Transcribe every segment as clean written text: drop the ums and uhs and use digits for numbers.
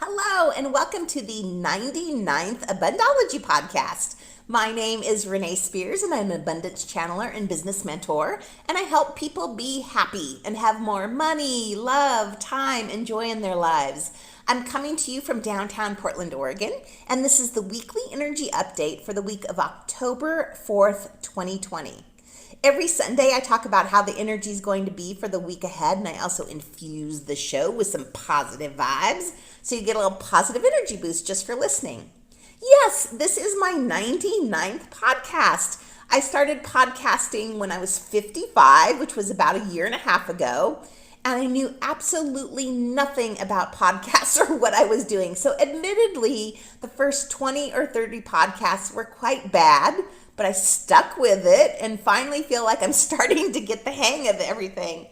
Hello, and welcome to the 99th Abundology podcast. My name is Renee Spears, and I'm an abundance channeler and business mentor, and I help people be happy and have more money, love, time, and joy in their lives. I'm coming to you from downtown Portland, Oregon, and this is the weekly energy update for the week of October 4th, 2020. Every Sunday, I talk about how the energy is going to be for the week ahead, and I also infuse the show with some positive vibes, so you get a little positive energy boost just for listening. Yes, this is my 99th podcast. I started podcasting when I was 55, which was about a year and a half ago, and I knew absolutely nothing about podcasts or what I was doing. So admittedly, the first 20 or 30 podcasts were quite bad, but I stuck with it and finally feel like I'm starting to get the hang of everything.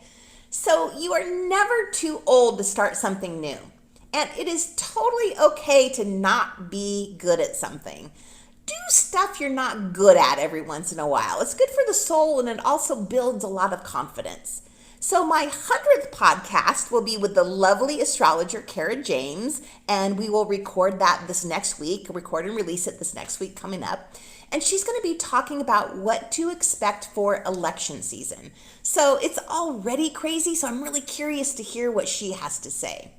So you are never too old to start something new. And it is totally okay to not be good at something. Do stuff you're not good at every once in a while. It's good for the soul, and it also builds a lot of confidence. So my 100th podcast will be with the lovely astrologer Kara James, and we will record that this next week, record and release it this next week coming up. And she's going to be talking about what to expect for election season. So it's already crazy, so I'm really curious to hear what she has to say.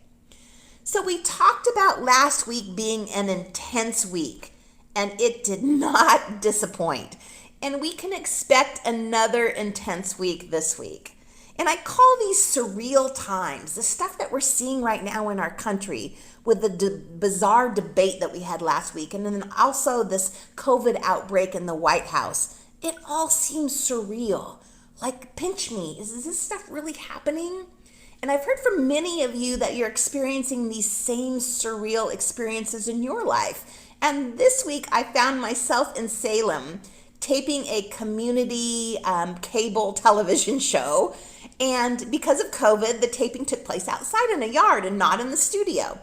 So we talked about last week being an intense week, and it did not disappoint. And we can expect another intense week this week. And I call these surreal times, the stuff that we're seeing right now in our country with the bizarre debate that we had last week, and then also this COVID outbreak in the White House. It all seems surreal. Like, pinch me, is this stuff really happening? And I've heard from many of you that you're experiencing these same surreal experiences in your life. And this week I found myself in Salem taping a community cable television show. And because of COVID, the taping took place outside in a yard and not in the studio.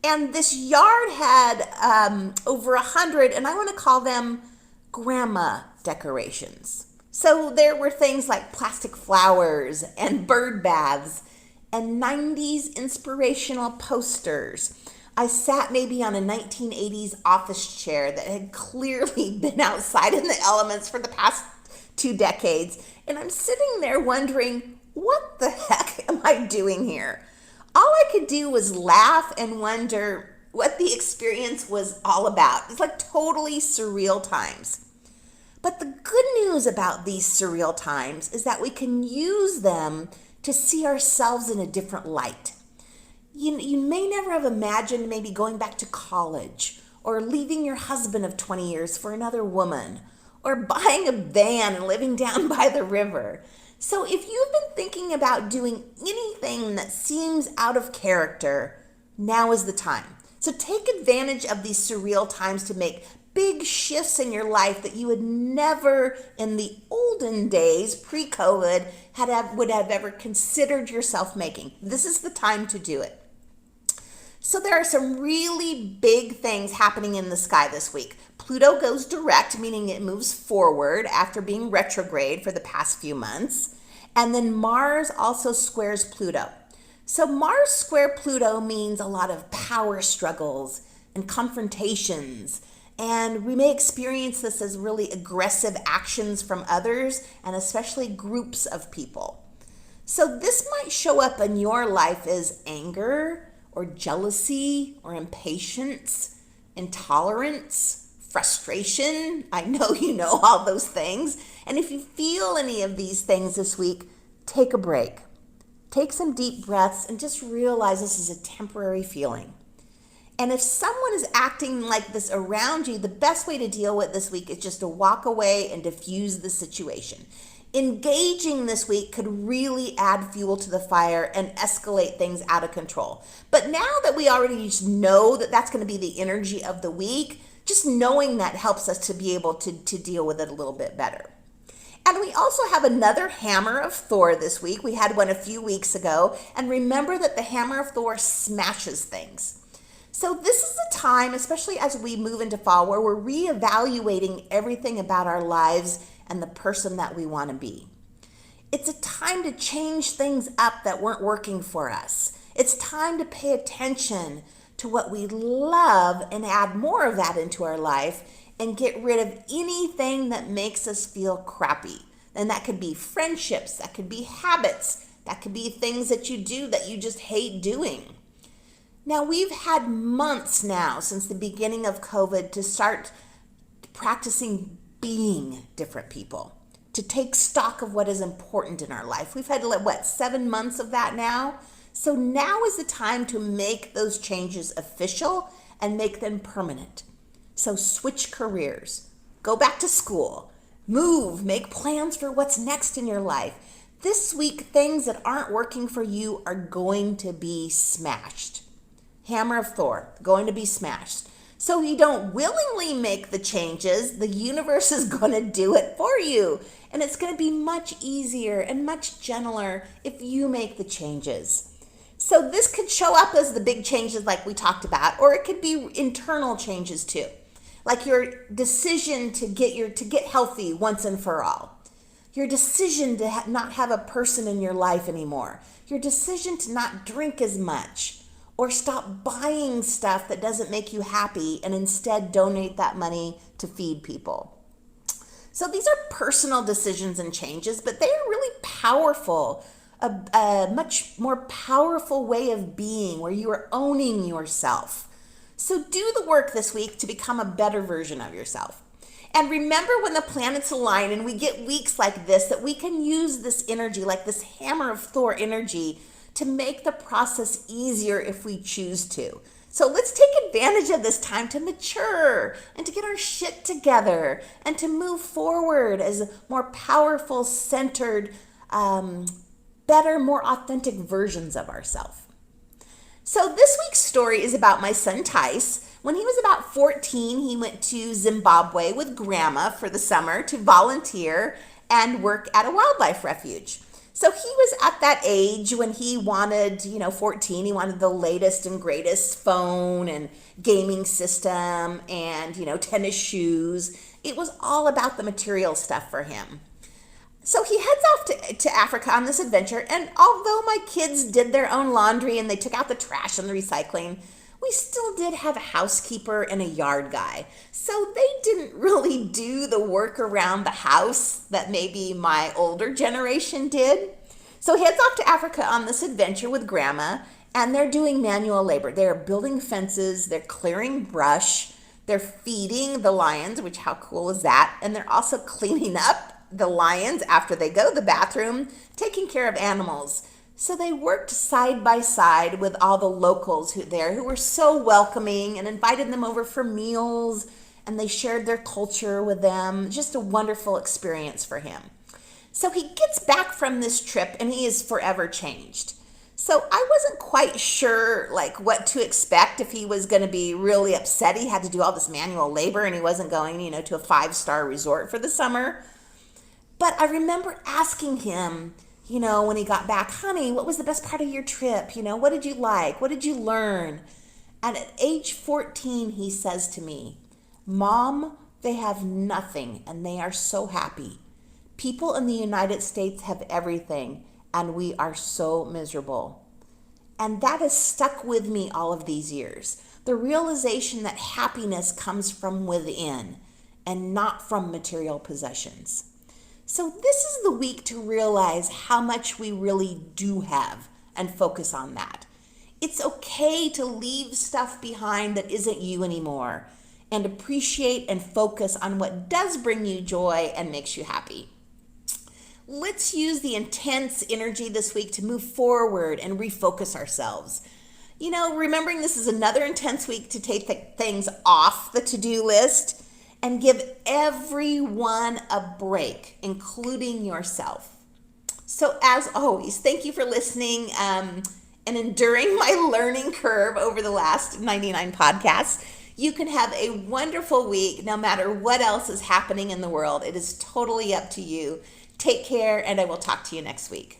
And this yard had over 100, and I want to call them grandma decorations. So there were things like plastic flowers and bird baths and 90s inspirational posters. I sat maybe on a 1980s office chair that had clearly been outside in the elements for the past 2 decades. And I'm sitting there wondering, what the heck am I doing here? All I could do was laugh and wonder what the experience was all about. It's like totally surreal times. But the good news about these surreal times is that we can use them to see ourselves in a different light. You may never have imagined maybe going back to college, or leaving your husband of 20 years for another woman, or buying a van and living down by the river. So if you've been thinking about doing anything that seems out of character, now is the time. So take advantage of these surreal times to make big shifts in your life that you would never in the olden days, pre-COVID, would have ever considered yourself making. This is the time to do it. So there are some really big things happening in the sky this week. Pluto goes direct, meaning it moves forward after being retrograde for the past few months. And then Mars also squares Pluto. So Mars square Pluto means a lot of power struggles and confrontations. And we may experience this as really aggressive actions from others, and especially groups of people. So this might show up in your life as anger, or jealousy, or impatience, intolerance, frustration. I know you know all those things. And if you feel any of these things this week, take a break. Take some deep breaths and just realize this is a temporary feeling. And if someone is acting like this around you, the best way to deal with this week is just to walk away and diffuse the situation. Engaging this week could really add fuel to the fire and escalate things out of control. But now that we already just know that that's going to be the energy of the week, just knowing that helps us to be able to deal with it a little bit better. And we also have another hammer of Thor this week. We had one a few weeks ago. And remember that the hammer of Thor smashes things. So this is a time, especially as we move into fall, where we're reevaluating everything about our lives and the person that we want to be. It's a time to change things up that weren't working for us. It's time to pay attention to what we love and add more of that into our life and get rid of anything that makes us feel crappy. And that could be friendships, that could be habits, that could be things that you do that you just hate doing. Now, we've had months now since the beginning of COVID to start practicing being different people, to take stock of what is important in our life. We've had, 7 months of that now? So now is the time to make those changes official and make them permanent. So switch careers, go back to school, move, make plans for what's next in your life. This week, things that aren't working for you are going to be smashed. Hammer of Thor, going to be smashed. So you don't willingly make the changes, the universe is going to do it for you. And it's going to be much easier and much gentler if you make the changes. So this could show up as the big changes like we talked about, or it could be internal changes too. Like your decision to get healthy once and for all. Your decision to not have a person in your life anymore. Your decision to not drink as much. Or stop buying stuff that doesn't make you happy and instead donate that money to feed people. So these are personal decisions and changes, but they are really powerful. A much more powerful way of being where you are owning yourself. So do the work this week to become a better version of yourself. And remember, when the planets align and we get weeks like this, that we can use this energy, like this hammer of Thor energy, to make the process easier if we choose to. So let's take advantage of this time to mature and to get our shit together and to move forward as more powerful, centered, better, more authentic versions of ourselves. So this week's story is about my son Tice. When he was about 14, he went to Zimbabwe with Grandma for the summer to volunteer and work at a wildlife refuge. So he was at that age when he wanted, 14, he wanted the latest and greatest phone and gaming system and, tennis shoes. It was all about the material stuff for him. So he heads off to Africa on this adventure, and although my kids did their own laundry and they took out the trash and the recycling, we still did have a housekeeper and a yard guy. So they didn't really do the work around the house that maybe my older generation did. So he heads off to Africa on this adventure with Grandma, and they're doing manual labor. They're building fences, they're clearing brush, they're feeding the lions, which how cool is that? And they're also cleaning up the lions after they go to the bathroom, taking care of animals. So they worked side by side with all the locals who were so welcoming and invited them over for meals, and they shared their culture with them. Just a wonderful experience for him. So he gets back from this trip and he is forever changed. So I wasn't quite sure what to expect, if he was going to be really upset he had to do all this manual labor and he wasn't going, to a 5-star resort for the summer. But I remember asking him, when he got back, honey, what was the best part of your trip? What did you like? What did you learn? And at age 14, he says to me, Mom, they have nothing and they are so happy. People in the United States have everything and we are so miserable. And that has stuck with me all of these years. The realization that happiness comes from within and not from material possessions. So this is the week to realize how much we really do have and focus on that. It's okay to leave stuff behind that isn't you anymore and appreciate and focus on what does bring you joy and makes you happy. Let's use the intense energy this week to move forward and refocus ourselves. Remembering this is another intense week to take things off the to-do list and give everyone a break, including yourself. So as always, thank you for listening and enduring my learning curve over the last 99 podcasts. You can have a wonderful week no matter what else is happening in the world. It is totally up to you. Take care, and I will talk to you next week.